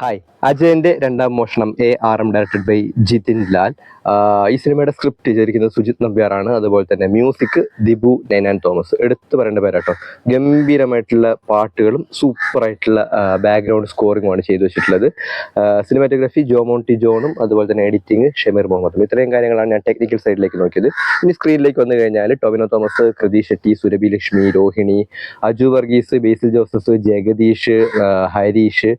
Hi. അജയന്റെ രണ്ടാം മോഷണം ARM directed by Jithin Lal. ഈ സിനിമയുടെ സ്ക്രിപ്റ്റ് ചെയ്തിരിക്കുന്നത് സുജിത് നമ്പ്യാറാണ്. അതുപോലെ തന്നെ മ്യൂസിക് ദിബു നൈനാൻ തോമസ്. എടുത്തു പറയേണ്ട പേരാട്ടോ. ഗംഭീരമായിട്ടുള്ള പാട്ടുകളും സൂപ്പറായിട്ടുള്ള ബാക്ക്ഗ്രൗണ്ട് സ്കോറിങ്ങുമാണ് ചെയ്തു വെച്ചിട്ടുള്ളത്. സിനിമാറ്റോഗ്രാഫി ജോമോണ്ടി ജോണും അതുപോലെ തന്നെ എഡിറ്റിംഗ് ഷമീർ മുഹമ്മദും. ഇത്രയും കാര്യങ്ങളാണ് ഞാൻ ടെക്നിക്കൽ സൈഡിലേക്ക് നോക്കിയത്. ഇനി സ്ക്രീനിലേക്ക് വന്നു കഴിഞ്ഞാൽ ടൊവിനോ തോമസ്, കൃതി ഷെട്ടി, സുരഭി ലക്ഷ്മി, രോഹിണി, അജു വർഗീസ്, ബേസിൽ ജോസഫ്, ജഗദീഷ്, ഹരീഷ്,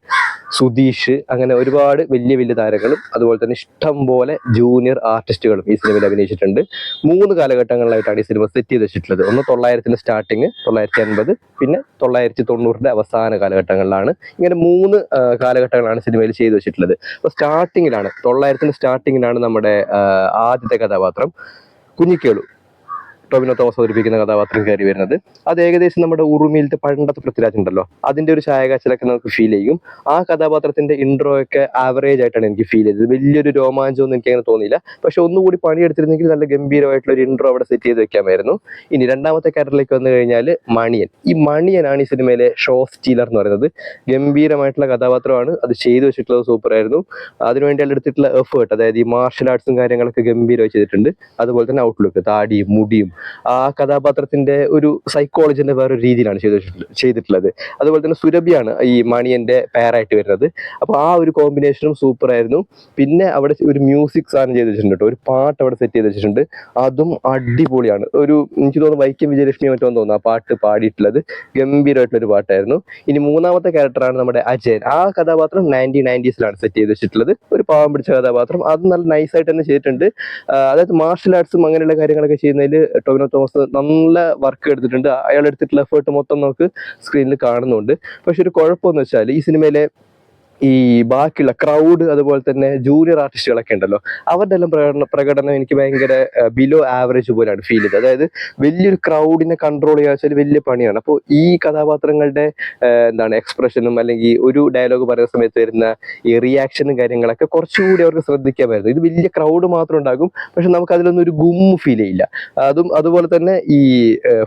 സുധീഷ്, അങ്ങനെ ഒരുപാട് വലിയ വലിയ താരങ്ങളും അതുപോലെ തന്നെ ഇഷ്ടം പോലെ ജൂനിയർ ആർട്ടിസ്റ്റുകളും ഈ സിനിമയിൽ അഭിനയിച്ചിട്ടുണ്ട്. 3 കാലഘട്ടങ്ങളിലായിട്ടാണ് ഈ സിനിമ സെറ്റ് ചെയ്ത് വെച്ചിട്ടുള്ളത്. ഒന്ന് 900-ന്റെ സ്റ്റാർട്ടിങ്, 980, പിന്നെ 990-ന്റെ അവസാന കാലഘട്ടങ്ങളിലാണ്. ഇങ്ങനെ 3 കാലഘട്ടങ്ങളാണ് സിനിമയിൽ ചെയ്തു വെച്ചിട്ടുള്ളത്. അപ്പോൾ സ്റ്റാർട്ടിങ്ങിലാണ് 900-ന്റെ സ്റ്റാർട്ടിങ്ങിലാണ് നമ്മുടെ ആദ്യത്തെ കഥാപാത്രം കുഞ്ഞിക്കേളു, ടൊവിനോ തോമസ് അവതരിപ്പിക്കുന്ന കഥാപാത്രം കയറി വരുന്നത്. അത് ഏകദേശം നമ്മുടെ ഉറുമിയിലത്തെ പണ്ടത്തെ പൃഥ്വിരാജ് ഉണ്ടല്ലോ, അതിന്റെ ഒരു ഛായാകാഴ്ചയിലൊക്കെ നമുക്ക് ഫീൽ ചെയ്യും. ആ കഥാപാത്രത്തിന്റെ ഇൻട്രോ ഒക്കെ ആവറേജ് ആയിട്ടാണ് എനിക്ക് ഫീൽ ചെയ്തത്. വലിയൊരു രോമാഞ്ചമൊന്നും എനിക്ക് അങ്ങനെ തോന്നിയില്ല. പക്ഷെ ഒന്നുകൂടി പണിയെടുത്തിരുന്നെങ്കിൽ നല്ല ഗംഭീരമായിട്ടുള്ള ഒരു ഇൻട്രോ അവിടെ സെറ്റ് ചെയ്ത് വെക്കാമായിരുന്നു. ഇനി രണ്ടാമത്തെ ക്യാരക്ടറിലേക്ക് വന്നു കഴിഞ്ഞാൽ മണിയൻ. ഈ മണിയനാണ് ഈ സിനിമയിലെ ഷോ സ്റ്റീലർ എന്ന് പറയുന്നത്. ഗംഭീരമായിട്ടുള്ള കഥാപാത്രമാണ്. അത് ചെയ്തു വെച്ചിട്ടുള്ളത് സൂപ്പറായിരുന്നു. അതിനുവേണ്ടി അയാൾ എടുത്തിട്ടുള്ള എഫേർട്ട്, അതായത് ഈ മാർഷൽ ആർട്സും കാര്യങ്ങളൊക്കെ ഗംഭീരമായി ചെയ്തിട്ടുണ്ട്. അതുപോലെ തന്നെ ഔട്ട്ലുക്ക്, താടിയും മുടിയും ആ കഥാപാത്രത്തിന്റെ ഒരു സൈക്കോളജിന്റെ വേറൊരു രീതിയിലാണ് ചെയ്തിട്ടുള്ളത്. അതുപോലെ തന്നെ സുരഭിയാണ് ഈ മണിയന്റെ പേരായിട്ട് വരുന്നത്. അപ്പോൾ ആ ഒരു കോമ്പിനേഷനും സൂപ്പർ ആയിരുന്നു. പിന്നെ അവിടെ ഒരു മ്യൂസിക് സാധനം ചെയ്ത് വെച്ചിട്ടുണ്ട് കേട്ടോ. ഒരു പാട്ട് അവിടെ സെറ്റ് ചെയ്ത് വെച്ചിട്ടുണ്ട്. അതും അടിപൊളിയാണ്. എനിക്ക് തോന്നുന്നു വൈക്കം വിജയലക്ഷ്മി മറ്റോ തോന്നുന്നു ആ പാട്ട് പാടിയിട്ടുള്ളത്. ഗംഭീരമായിട്ടുള്ളൊരു പാട്ടായിരുന്നു. ഇനി മൂന്നാമത്തെ ക്യാരക്ടറാണ് നമ്മുടെ അജയൻ. ആ കഥാപാത്രം 1990s സെറ്റ് ചെയ്ത് വെച്ചിട്ടുള്ളത്. ഒരു പാവം പിടിച്ച കഥാപാത്രം. അത് നല്ല നൈസായിട്ട് തന്നെ ചെയ്തിട്ടുണ്ട്. അതായത് മാർഷൽ ആർട്സും അങ്ങനെയുള്ള കാര്യങ്ങളൊക്കെ ചെയ്യുന്നതിൽ ടൊവിനോ തോമസ് നല്ല വർക്ക് എടുത്തിട്ടുണ്ട്. അയാൾ എടുത്തിട്ടുള്ള എഫേർട്ട് മൊത്തം നമുക്ക് സ്ക്രീനിൽ കാണുന്നുണ്ട്. പക്ഷെ ഒരു കുഴപ്പമെന്ന് വെച്ചാൽ ഈ സിനിമയിലെ ഈ ബാക്കിയുള്ള ക്രൗഡ്, അതുപോലെ തന്നെ ജൂനിയർ ആർട്ടിസ്റ്റുകളൊക്കെ ഉണ്ടല്ലോ, അവരുടെ എല്ലാം പ്രകടനം എനിക്ക് ഭയങ്കര ബിലോ ആവറേജ് പോലെയാണ് ഫീൽ ചെയ്തത്. അതായത് വലിയൊരു ക്രൗഡിനെ കൺട്രോൾ ചെയ്യുക വെച്ചാൽ വലിയ പണിയാണ്. അപ്പോൾ ഈ കഥാപാത്രങ്ങളുടെ എക്സ്പ്രഷനും അല്ലെങ്കിൽ ഒരു ഡയലോഗ് പറയുന്ന സമയത്ത് വരുന്ന ഈ റിയാക്ഷനും കാര്യങ്ങളൊക്കെ കുറച്ചുകൂടി അവർക്ക് ശ്രദ്ധിക്കാമായിരുന്നു. ഇത് വലിയ ക്രൗഡ് മാത്രം ഉണ്ടാകും, പക്ഷെ നമുക്ക് അതിലൊന്നും ഒരു ഗുമ്മ് ഫീൽ ചെയ്യില്ല. അതുപോലെ തന്നെ ഈ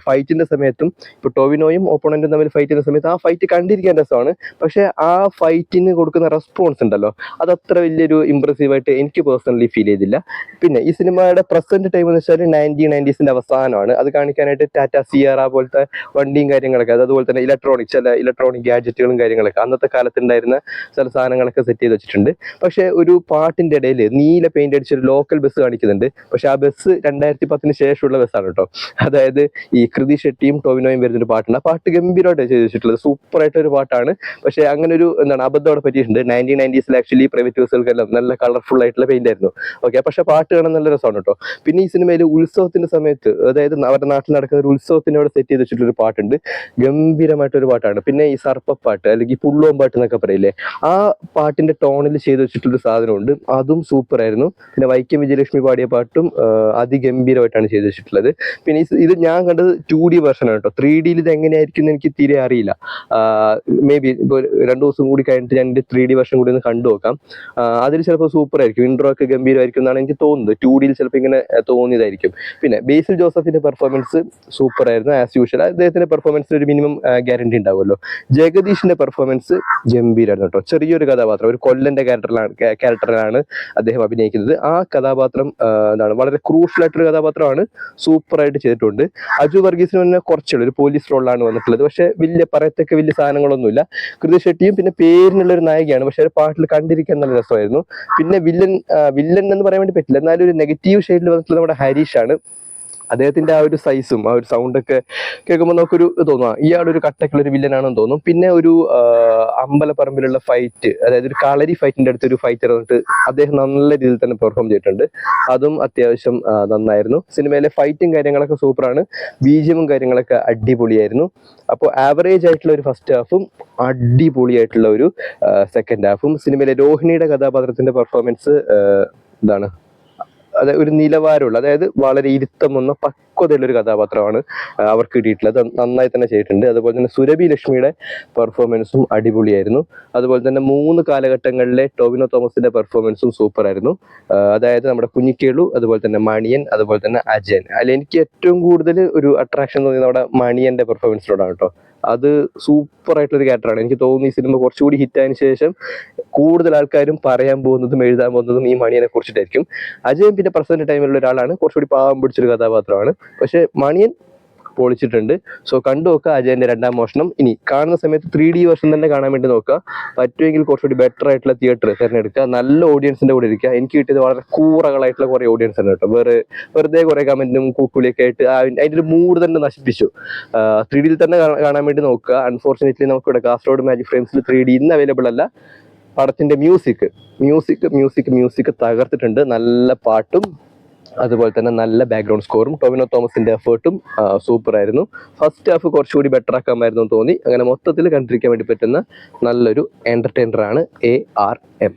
ഫൈറ്റിന്റെ സമയത്തും ഇപ്പോൾ ടൊവിനോയും ഓപ്പോണന്റും തമ്മിൽ ഫൈറ്റ് ചെയ്യുന്ന സമയത്ത് ആ ഫൈറ്റ് കണ്ടിരിക്കാൻ രസമാണ്. പക്ഷെ ആ ഫൈറ്റിന് കൊടുക്കുന്ന റെസ്പോൺസ് ഉണ്ടല്ലോ, അത് അത്ര വലിയൊരു ഇമ്പ്രസീവായിട്ട് എനിക്ക് പേഴ്സണലി ഫീൽ ചെയ്തില്ല. പിന്നെ ഈ സിനിമയുടെ പ്രസന്റ് ടൈം എന്ന് വെച്ചാൽ 1990s അവസാനമാണ്. അത് കാണിക്കാനായിട്ട് ടാറ്റ സിയറ പോലത്തെ വണ്ടിയും കാര്യങ്ങളൊക്കെ, അതുപോലെ തന്നെ ചില ഇലക്ട്രോണിക് ഗാഡ്ജറ്റുകളും കാര്യങ്ങളൊക്കെ അന്നത്തെ കാലത്തുണ്ടായിരുന്ന ചില സാധനങ്ങളൊക്കെ സെറ്റ് ചെയ്ത് വെച്ചിട്ടുണ്ട്. പക്ഷെ ഒരു പാട്ടിന്റെ ഇടയിൽ നീല പെയിന്റ് അടിച്ചൊരു ലോക്കൽ ബസ് കാണിക്കുന്നുണ്ട്. പക്ഷെ ആ ബസ് 2010-ന് ശേഷമുള്ള ബസ്സാണ് കേട്ടോ. അതായത് ഈ കൃതി ഷെട്ടിയും ടൊവിനോയും വരുന്നൊരു പാട്ടുണ്ട്. ആ പാട്ട് ഗംഭീരമായിട്ട് ചെയ്ത് വെച്ചിട്ടുള്ളത്. സൂപ്പറായിട്ടൊരു പാട്ടാണ്. പക്ഷെ അങ്ങനെ ഒരു അബദ്ധം അവിടെ പറ്റിയിട്ടുണ്ട്. 1990s ആക്ച്വലി പ്രൈവറ്റ് ബസ്സുകൾക്കെല്ലാം നല്ല കളർഫുൾ ആയിട്ടുള്ള പെയിന്റ് ആയിരുന്നു. ഓക്കെ, പക്ഷെ പാട്ട് കാണാൻ നല്ല രസമാണ് കേട്ടോ. പിന്നെ ഈ സിനിമയിൽ ഉത്സവത്തിന്റെ സമയത്ത്, അതായത് അവരുടെ നാട്ടിൽ നടക്കുന്ന ഒരു ഉത്സവത്തിന് അവിടെ സെറ്റ് ചെയ്ത് വെച്ചിട്ടുള്ള ഒരു പാട്ടുണ്ട്. ഗംഭീരമായിട്ടൊരു പാട്ടാണ്. പിന്നെ ഈ സർപ്പപ്പാട്ട് അല്ലെങ്കിൽ പുള്ളോമ്പാട്ട് എന്നൊക്കെ പറയില്ലേ, ആ പാട്ടിന്റെ ടോണിൽ ചെയ്ത് വെച്ചിട്ടുള്ള സാധനമുണ്ട്. അതും സൂപ്പർ ആയിരുന്നു. പിന്നെ വൈക്കം വിജയലക്ഷ്മി പാടിയ പാട്ടും അതിഗംഭീരമായിട്ടാണ് ചെയ്ത് വെച്ചിട്ടുള്ളത്. പിന്നെ ഇത് ഞാൻ കണ്ടത് 2D വെർഷനാണ് കേട്ടോ. 3Dയിൽ ഇത് എങ്ങനെയായിരിക്കും എന്ന് എനിക്ക് തീരെ അറിയില്ല. മേ ബി ഇപ്പോൾ 2 ദിവസം കൂടി കഴിഞ്ഞിട്ട് ഞാൻ 3D വെർഷൻ കൂടി ഒന്ന് കണ്ടു നോക്കാം. അതിൽ ചിലപ്പോൾ സൂപ്പർ ആയിരിക്കും, ഇൻട്രോ ഒക്കെ ഗംഭീരമായിരിക്കും എന്നാണ് എനിക്ക് തോന്നുന്നത്. 2Dയിൽ ചിലപ്പോൾ ഇങ്ങനെ തോന്നിയതായിരിക്കും. പിന്നെ ബേസിൽ ജോസഫിന്റെ പെർഫോമൻസ് സൂപ്പർ ആയിരുന്നു ആസ് യൂഷ്വൽ. അദ്ദേഹത്തിന്റെ പെർഫോമൻസിന് ഒരു മിനിമം ഗ്യാരണ്ടി ഉണ്ടാവുമല്ലോ. ജഗദീഷിന്റെ പെർഫോമൻസ് ഗംഭീരമായിരുന്നു കേട്ടോ. ചെറിയൊരു കഥാപാത്രം, ഒരു കൊല്ലന്റെ ക്യാരക്ടറിലാണ് അദ്ദേഹം അഭിനയിക്കുന്നത്. ആ കഥാപാത്രം വളരെ ക്രൂഷ്യൽ ആയിട്ടൊരു കഥാപാത്രമാണ്. സൂപ്പറായിട്ട് ചെയ്തിട്ടുണ്ട്. അജു വർഗീസിന് തന്നെ കുറച്ചുള്ള ഒരു പോലീസ് റോളിലാണ് വന്നിട്ടുള്ളത്. പക്ഷെ പറയത്തൊക്കെ വലിയ സാധനങ്ങളൊന്നുമില്ല. കൃതി ഷെട്ടിയും പിന്നെ പേരിനുള്ള ഒരു നായികയാണ്, പക്ഷെ പാട്ടിൽ കണ്ടിരിക്കാൻ നല്ല രസമായിരുന്നു. പിന്നെ വില്ലൻ എന്ന് പറയാൻ വേണ്ടി പറ്റില്ല, എന്നാലും ഒരു നെഗറ്റീവ് ഷെയ്ഡിൽ വന്നിട്ടുള്ളത് നമ്മുടെ ഹരീഷാണ്. അദ്ദേഹത്തിന്റെ ആ ഒരു സൈസും ആ ഒരു സൗണ്ടൊക്കെ കേൾക്കുമ്പോൾ നമുക്കൊരു തോന്നുക ഇയാളൊരു കട്ടക്കുള്ള ഒരു വില്ലനാണെന്ന് തോന്നും. പിന്നെ ഒരു അമ്പലപ്പറമ്പിലുള്ള ഫൈറ്റ്, അതായത് ഒരു കളരി ഫൈറ്റിന്റെ അടുത്തൊരു ഫൈറ്റ് വന്നിട്ട് അദ്ദേഹം നല്ല രീതിയിൽ തന്നെ പെർഫോം ചെയ്തിട്ടുണ്ട്. അതും അത്യാവശ്യം നന്നായിരുന്നു. സിനിമയിലെ ഫൈറ്റും കാര്യങ്ങളൊക്കെ സൂപ്പറാണ്. ബിജിഎമ്മും കാര്യങ്ങളൊക്കെ അടിപൊളിയായിരുന്നു. അപ്പോൾ ആവറേജ് ആയിട്ടുള്ള ഒരു ഫസ്റ്റ് ഹാഫും അടിപൊളിയായിട്ടുള്ള ഒരു സെക്കൻഡ് ഹാഫും. സിനിമയിലെ രോഹിണിയുടെ കഥാപാത്രത്തിന്റെ പെർഫോമൻസ് ഒരു നിലവാരമുള്ള, അതായത് വളരെ ഇരുത്തം വന്ന പക്വതയുള്ള ഒരു കഥാപാത്രമാണ് അവർക്ക് കിട്ടിയിട്ടുള്ളത്. നന്നായി തന്നെ ചെയ്തിട്ടുണ്ട്. അതുപോലെ തന്നെ സുരഭി ലക്ഷ്മിയുടെ പെർഫോമൻസും അടിപൊളിയായിരുന്നു. അതുപോലെ തന്നെ 3 കാലഘട്ടങ്ങളിലെ ടൊവിനോ തോമസിന്റെ പെർഫോമൻസും സൂപ്പർ ആയിരുന്നു. അതായത് നമ്മുടെ കുഞ്ഞിക്കേളു, അതുപോലെ തന്നെ മണിയൻ, അതുപോലെ തന്നെ അജയൻ. അതിൽ എനിക്ക് ഏറ്റവും കൂടുതൽ ഒരു അട്രാക്ഷൻ തോന്നിയത് നമ്മുടെ മണിയന്റെ പെർഫോമൻസിനോടാണ് കേട്ടോ. അത് സൂപ്പർ ആയിട്ടുള്ള ഒരു ക്യാരക്ടറാണ്. എനിക്ക് തോന്നുന്നു ഈ സിനിമ കുറച്ചുകൂടി ഹിറ്റായതിനു ശേഷം കൂടുതൽ ആൾക്കാരും പറയാൻ പോകുന്നതും എഴുതാൻ പോകുന്നതും ഈ മണിയനെ കുറിച്ചിട്ടായിരിക്കും. അജയൻ പിന്നെ പ്രസന്റ് ടൈമിലുള്ള ഒരാളാണ്, കുറച്ചുകൂടി പാവം പിടിച്ചൊരു കഥാപാത്രമാണ്. പക്ഷെ മണിയൻ പൊളിച്ചിട്ടുണ്ട്. സോ കണ്ടു നോക്കുക അജയന്റെ രണ്ടാം മോഷണം. ഇനി കാണുന്ന സമയത്ത് 3D വേർഷൻ തന്നെ കാണാൻ വേണ്ടി നോക്കുക. പറ്റുമെങ്കിൽ കുറച്ചുകൂടി ബെറ്റർ ആയിട്ടുള്ള തിയേറ്റർ തിരഞ്ഞെടുക്കുക. നല്ല ഓഡിയൻസിന്റെ കൂടെ ഇരിക്കുക. എനിക്ക് കിട്ടിയത് വളരെ കൂറകളായിട്ടുള്ള കുറെ ഓഡിയൻസ് ആണ് കേട്ടോ. വെറുതെ കുറെ കമന്റും കൂക്കുലിയൊക്കെ ആയിട്ട് അതിന്റെ ഒരു മൂഡ് തന്നെ നശിപ്പിച്ചു. 3D തന്നെ കാണാൻ വേണ്ടി നോക്കുക. അൺഫോർച്ചുനേറ്റ്ലി നമുക്ക് ഇവിടെ കാസർഗോഡ് മാജിക് ഫ്രെയിംസിൽ 3D ഇന്ന് അവൈലബിൾ അല്ല. പടത്തിന്റെ മ്യൂസിക് തകർത്തിട്ടുണ്ട്. നല്ല പാട്ടും അതുപോലെ തന്നെ നല്ല ബാക്ക്ഗ്രൗണ്ട് സ്കോറും ടൊവിനോ തോമസിന്റെ എഫേർട്ടും സൂപ്പർ ആയിരുന്നു. ഫസ്റ്റ് ഹാഫ് കുറച്ചുകൂടി ബെറ്റർ ആക്കാമായിരുന്നു എന്ന് തോന്നി. അങ്ങനെ മൊത്തത്തിൽ കണ്ടിരിക്കാൻ വേണ്ടി പറ്റുന്ന നല്ലൊരു എന്റർടൈനർ ആണ് ARM.